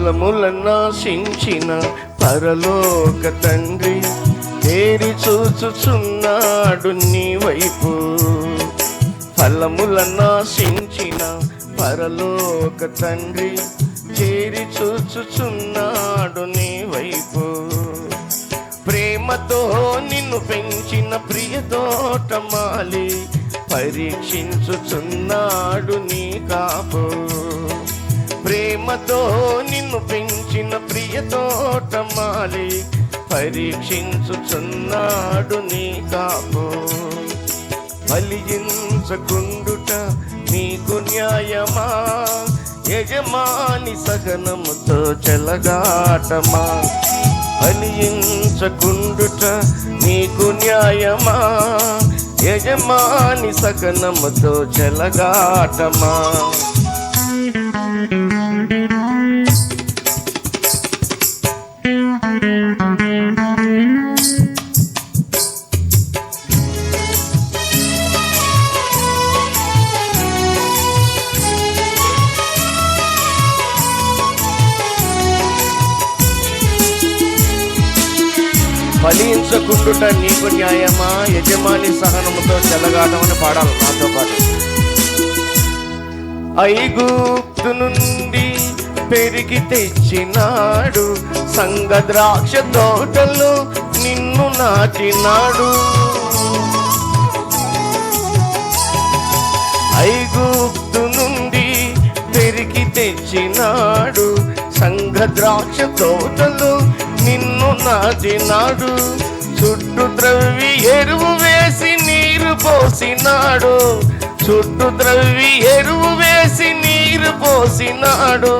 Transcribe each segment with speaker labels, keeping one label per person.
Speaker 1: ఫలములనాశించిన పరలోక తండ్రి తేరి చూచుచున్నాడు నీ వైపు. ఫలములనాశించిన పరలోక తండ్రి చేరి చూచుచున్నాడు నీ వైపు. ప్రేమతో నిన్ను పెంచిన ప్రియ తోటమాలి పరీక్షించుచున్నాడు నీ కాపు. ప్రేమతో నిన్ను పెంచిన ప్రియ తోటమాలి పరీక్షించుచున్నాడు నీ కాపు. ఫలించకుండుట నీకు న్యాయమా, యజమాని సహనముతో చెలగాటమా. ఫలించకుండుట నీకు న్యాయమా, యజమాని సహనముతో చెలగాటమా. ఫలించకుండుట నీకు న్యాయమా, యజమాని సహనముతో చెలగాటమని పాడాలి నాతో పాటు. ఐగుప్తు నుండి పెరిగి తెచ్చినాడు, సంగ ద్రాక్ష తోటలో నిన్ను నాటినాడు. ఐగుప్తు నుండి పెరిగి తెచ్చినాడు, సంగ ద్రాక్ష తోటలో నిన్ను నాటినాడు. చుట్టూ త్రవ్వి ఎరువు వేసి నీరు పోసినాడు, చుట్టూ త్రవ్వి ఎరువు వేసి నీరు పోసినాడు.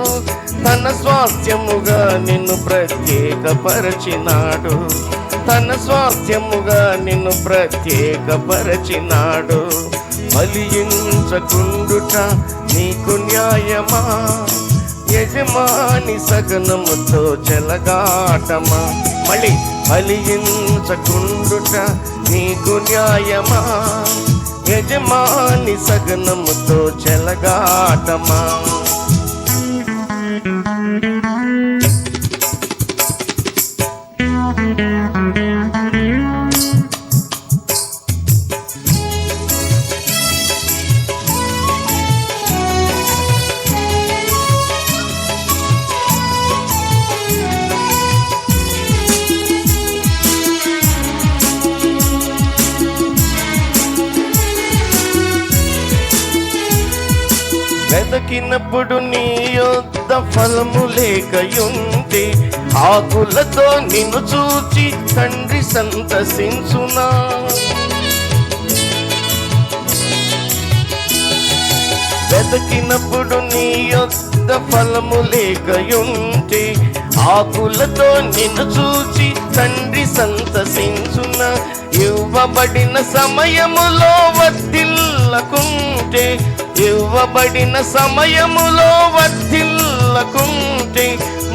Speaker 1: తన స్వాస్థ్యముగా నిన్ను ప్రత్యేకపరచినాడు, తన స్వాస్థ్యముగా నిన్ను ప్రత్యేకపరచినాడు. ఫలించకుండుట నీకు న్యాయమా, యజమాని సగనముతో చెలగాటమా. మళ్ళీ ఫలించకుండుట నీకు న్యాయమా, యజమాని సగనముతో చెలగాటమా. వెదకినప్పుడు నీ యొద్ద ఫలము లేకయుంది, ఆకులతో నిన్ను చూచి తండ్రి సంతసించునా. వెదకినప్పుడు నీ యొద్ద ఫలము లేకయుంది, ఆకులతో నిన్ను చూచి తండ్రి సంతసించునా. ఇవ్వబడిన సమయములో వర్ధిల్లకుంటే, ఇవ్వబడిన సమయములో వర్ధిల్లకుంటే,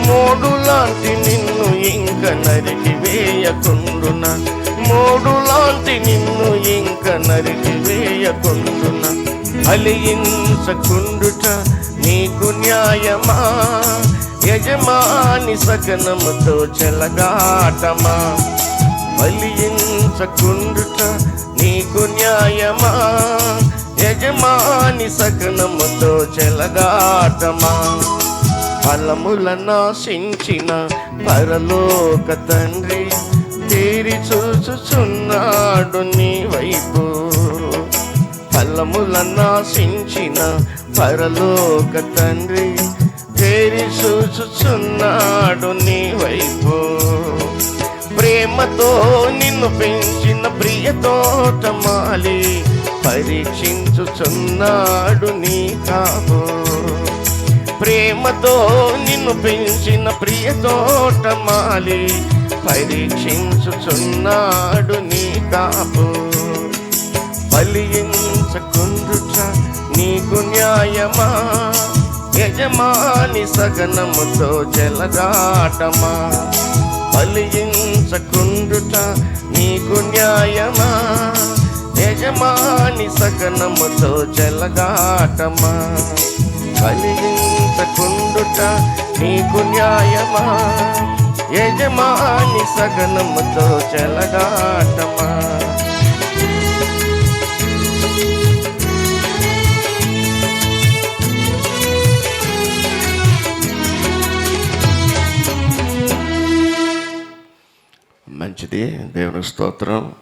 Speaker 1: మోడు లాంటి నిన్ను ఇంక నరికి వేయకుండునా, మోడు లాంటి నిన్ను ఇంక నరికి వేయకుండునా. ఫలించకుండుట నీకు న్యాయమా, యజమాని సగనముతో చెలగాటమా. ఫలించకుండుట నీకు న్యాయమా, యజమాని సగనముతో చెలగాటమా. ఫలములనాశించిన పరలోక తండ్రి తేరి చూచుచున్నాడు నీ వైపు. ఫలములనాశించిన పరలోక తండ్రి తేరి చూచుచున్నాడు నీ వైపు. ప్రేమతో నిన్ను పెంచిన ప్రియ తోటమాలి పరీక్షించుచున్నాడు నీ కాపు. ప్రేమతో నిన్ను పెంచిన ప్రియ తోటమాలి పరీక్షించుచున్నాడు నీ కాపు. ఫలించకుండుట నీకు న్యాయమా, యజమాని సగనముతో చెలగాటమా. ఫలించకుండుట నీకు న్యాయమా, యజమాని సగనముతో చెలగాటమా. ఫలించకుండుట కాచుకొనుట నీకు న్యాయమా? యజమాని సగనముతో చెలగాటమా? మంచిది, దేవుని స్తోత్రం.